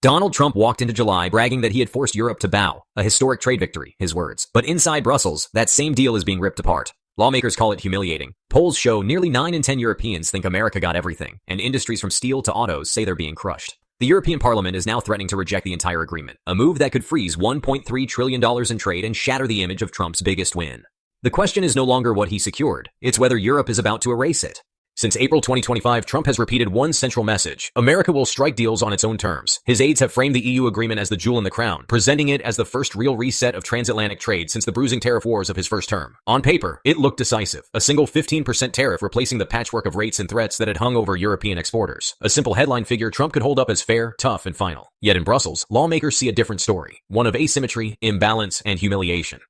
Donald Trump walked into July bragging that he had forced Europe to bow, a historic trade victory, his words. But inside Brussels, that same deal is being ripped apart. Lawmakers call it humiliating. Polls show nearly 9 in 10 Europeans think America got everything, and industries from steel to autos say they're being crushed. The European Parliament is now threatening to reject the entire agreement, a move that could freeze $1.3 trillion in trade and shatter the image of Trump's biggest win. The question is no longer what he secured, it's whether Europe is about to erase it. Since April 2025, Trump has repeated one central message: America will strike deals on its own terms. His aides have framed the EU agreement as the jewel in the crown, presenting it as the first real reset of transatlantic trade since the bruising tariff wars of his first term. On paper, it looked decisive. A single 15% tariff replacing the patchwork of rates and threats that had hung over European exporters. A simple headline figure Trump could hold up as fair, tough, and final. Yet in Brussels, lawmakers see a different story. One of asymmetry, imbalance, and humiliation.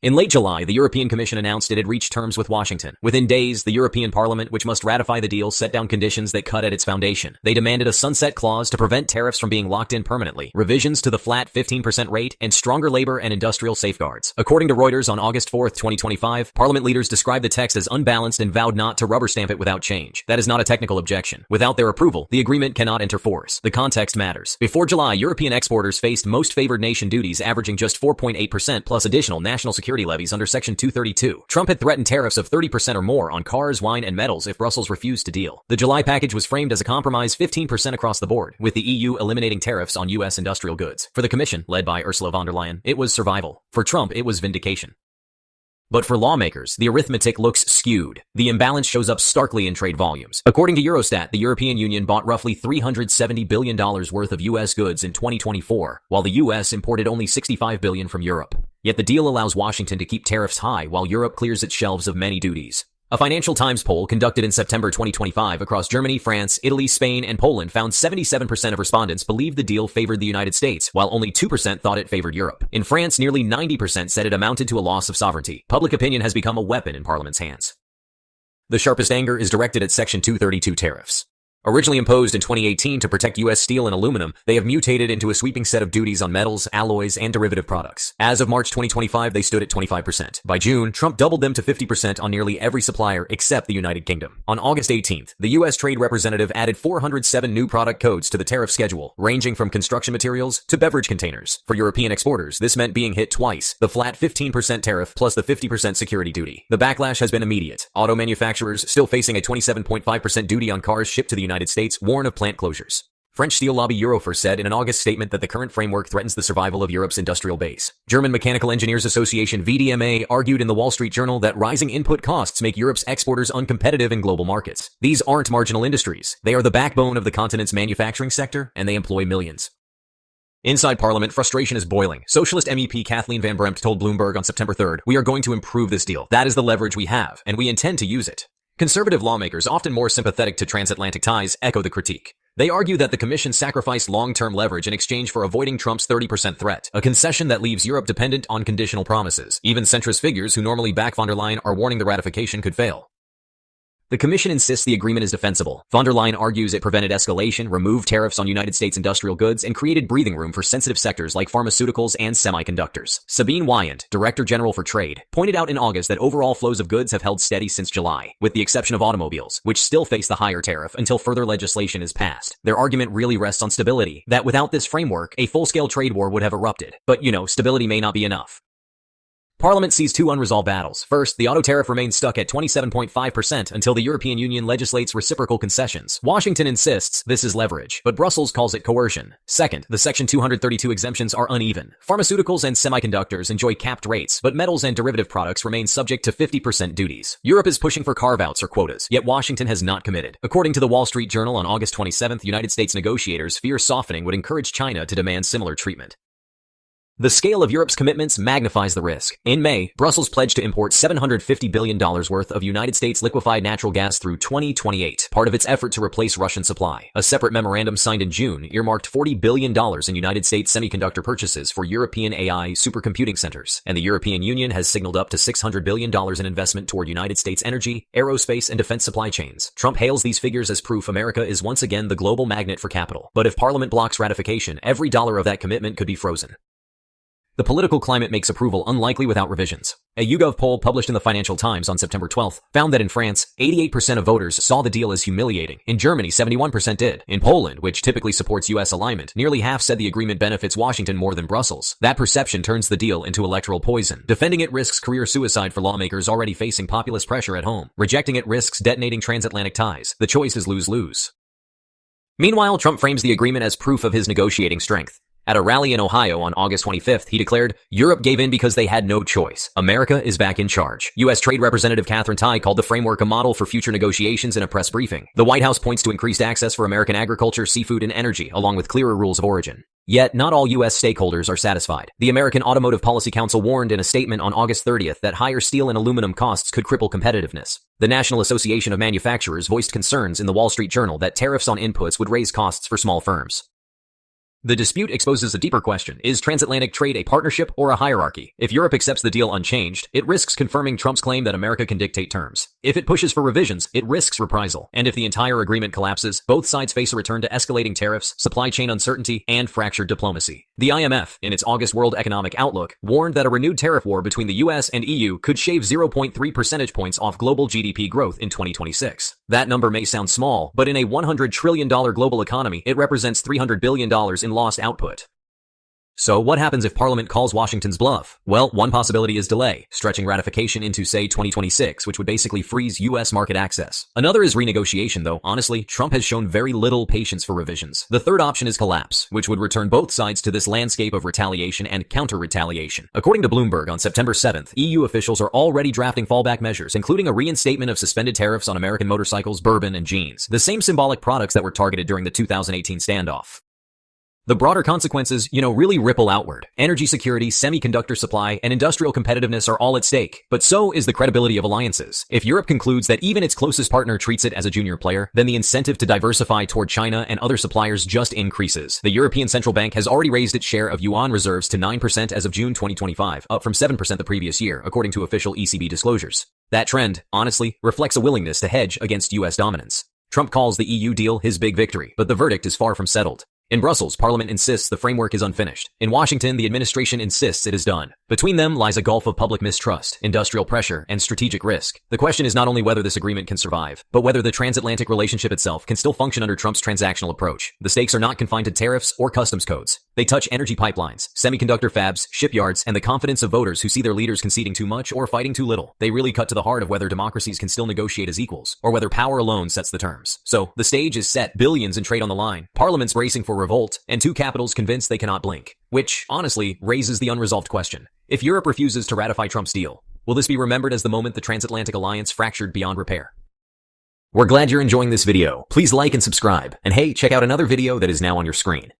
In late July, the European Commission announced it had reached terms with Washington. Within days, the European Parliament, which must ratify the deal, set down conditions that cut at its foundation. They demanded a sunset clause to prevent tariffs from being locked in permanently, revisions to the flat 15% rate, and stronger labor and industrial safeguards. According to Reuters on August 4, 2025, Parliament leaders described the text as unbalanced and vowed not to rubber stamp it without change. That is not a technical objection. Without their approval, the agreement cannot enter force. The context matters. Before July, European exporters faced most favored nation duties averaging just 4.8% plus additional national security levies under Section 232. Trump had threatened tariffs of 30% or more on cars, wine, and metals if Brussels refused to deal. The July package was framed as a compromise 15% across the board, with the EU eliminating tariffs on U.S. industrial goods. For the Commission, led by Ursula von der Leyen, it was survival. For Trump, it was vindication. But for lawmakers, the arithmetic looks skewed. The imbalance shows up starkly in trade volumes. According to Eurostat, the European Union bought roughly $370 billion worth of U.S. goods in 2024, while the U.S. imported only $65 billion from Europe. Yet the deal allows Washington to keep tariffs high while Europe clears its shelves of many duties. A Financial Times poll conducted in September 2025 across Germany, France, Italy, Spain, and Poland found 77% of respondents believed the deal favored the United States, while only 2% thought it favored Europe. In France, nearly 90% said it amounted to a loss of sovereignty. Public opinion has become a weapon in Parliament's hands. The sharpest anger is directed at Section 232 tariffs. Originally imposed in 2018 to protect U.S. steel and aluminum, they have mutated into a sweeping set of duties on metals, alloys, and derivative products. As of March 2025, they stood at 25%. By June, Trump doubled them to 50% on nearly every supplier except the United Kingdom. On August 18th, the U.S. Trade Representative added 407 new product codes to the tariff schedule, ranging from construction materials to beverage containers. For European exporters, this meant being hit twice: the flat 15% tariff plus the 50% security duty. The backlash has been immediate. Auto manufacturers, still facing a 27.5% duty on cars shipped to the United States, warn of plant closures. French steel lobby Eurofir said in an August statement that the current framework threatens the survival of Europe's industrial base. German Mechanical Engineers Association VDMA argued in the Wall Street Journal that rising input costs make Europe's exporters uncompetitive in global markets. These aren't marginal industries. They are the backbone of the continent's manufacturing sector, and they employ millions. Inside Parliament, frustration is boiling. Socialist MEP Kathleen Van Bremt told Bloomberg on September 3rd, "We are going to improve this deal. That is the leverage we have, and we intend to use it." Conservative lawmakers, often more sympathetic to transatlantic ties, echo the critique. They argue that the Commission sacrificed long-term leverage in exchange for avoiding Trump's 30% threat, a concession that leaves Europe dependent on conditional promises. Even centrist figures who normally back von der Leyen are warning the ratification could fail. The Commission insists the agreement is defensible. Von der Leyen argues it prevented escalation, removed tariffs on United States industrial goods, and created breathing room for sensitive sectors like pharmaceuticals and semiconductors. Sabine Wyand, Director General for Trade, pointed out in August that overall flows of goods have held steady since July, with the exception of automobiles, which still face the higher tariff until further legislation is passed. Their argument really rests on stability, that without this framework, a full-scale trade war would have erupted. But, stability may not be enough. Parliament sees two unresolved battles. First, the auto tariff remains stuck at 27.5% until the European Union legislates reciprocal concessions. Washington insists this is leverage, but Brussels calls it coercion. Second, the Section 232 exemptions are uneven. Pharmaceuticals and semiconductors enjoy capped rates, but metals and derivative products remain subject to 50% duties. Europe is pushing for carve-outs or quotas, yet Washington has not committed. According to the Wall Street Journal on August 27th, United States negotiators fear softening would encourage China to demand similar treatment. The scale of Europe's commitments magnifies the risk. In May, Brussels pledged to import $750 billion worth of United States liquefied natural gas through 2028, part of its effort to replace Russian supply. A separate memorandum signed in June earmarked $40 billion in United States semiconductor purchases for European AI supercomputing centers, and the European Union has signaled up to $600 billion in investment toward United States energy, aerospace, and defense supply chains. Trump hails these figures as proof America is once again the global magnet for capital. But if Parliament blocks ratification, every dollar of that commitment could be frozen. The political climate makes approval unlikely without revisions. A YouGov poll published in the Financial Times on September 12 found that in France, 88% of voters saw the deal as humiliating. In Germany, 71% did. In Poland, which typically supports U.S. alignment, nearly half said the agreement benefits Washington more than Brussels. That perception turns the deal into electoral poison. Defending it risks career suicide for lawmakers already facing populist pressure at home. Rejecting it risks detonating transatlantic ties. The choice is lose-lose. Meanwhile, Trump frames the agreement as proof of his negotiating strength. At a rally in Ohio on August 25th, he declared, "Europe gave in because they had no choice. America is back in charge." U.S. Trade Representative Catherine Tai called the framework a model for future negotiations in a press briefing. The White House points to increased access for American agriculture, seafood, and energy, along with clearer rules of origin. Yet, not all U.S. stakeholders are satisfied. The American Automotive Policy Council warned in a statement on August 30th that higher steel and aluminum costs could cripple competitiveness. The National Association of Manufacturers voiced concerns in the Wall Street Journal that tariffs on inputs would raise costs for small firms. The dispute exposes a deeper question. Is transatlantic trade a partnership or a hierarchy? If Europe accepts the deal unchanged, it risks confirming Trump's claim that America can dictate terms. If it pushes for revisions, it risks reprisal. And if the entire agreement collapses, both sides face a return to escalating tariffs, supply chain uncertainty, and fractured diplomacy. The IMF, in its August World Economic Outlook, warned that a renewed tariff war between the US and EU could shave 0.3 percentage points off global GDP growth in 2026. That number may sound small, but in a $100 trillion global economy, it represents $300 billion in lost output. So what happens if Parliament calls Washington's bluff? Well, one possibility is delay, stretching ratification into, say, 2026, which would basically freeze U.S. market access. Another is renegotiation, though. Honestly, Trump has shown very little patience for revisions. The third option is collapse, which would return both sides to this landscape of retaliation and counter-retaliation. According to Bloomberg, on September 7th, EU officials are already drafting fallback measures, including a reinstatement of suspended tariffs on American motorcycles, bourbon, and jeans, the same symbolic products that were targeted during the 2018 standoff. The broader consequences, really ripple outward. Energy security, semiconductor supply, and industrial competitiveness are all at stake. But so is the credibility of alliances. If Europe concludes that even its closest partner treats it as a junior player, then the incentive to diversify toward China and other suppliers just increases. The European Central Bank has already raised its share of yuan reserves to 9% as of June 2025, up from 7% the previous year, according to official ECB disclosures. That trend, honestly, reflects a willingness to hedge against U.S. dominance. Trump calls the EU deal his big victory, but the verdict is far from settled. In Brussels, Parliament insists the framework is unfinished. In Washington, the administration insists it is done. Between them lies a gulf of public mistrust, industrial pressure, and strategic risk. The question is not only whether this agreement can survive, but whether the transatlantic relationship itself can still function under Trump's transactional approach. The stakes are not confined to tariffs or customs codes. They touch energy pipelines, semiconductor fabs, shipyards, and the confidence of voters who see their leaders conceding too much or fighting too little. They really cut to the heart of whether democracies can still negotiate as equals, or whether power alone sets the terms. So, the stage is set, billions in trade on the line, Parliament's bracing for revolt, and two capitals convinced they cannot blink. Which, honestly, raises the unresolved question. If Europe refuses to ratify Trump's deal, will this be remembered as the moment the transatlantic alliance fractured beyond repair? We're glad you're enjoying this video. Please like and subscribe. And hey, check out another video that is now on your screen.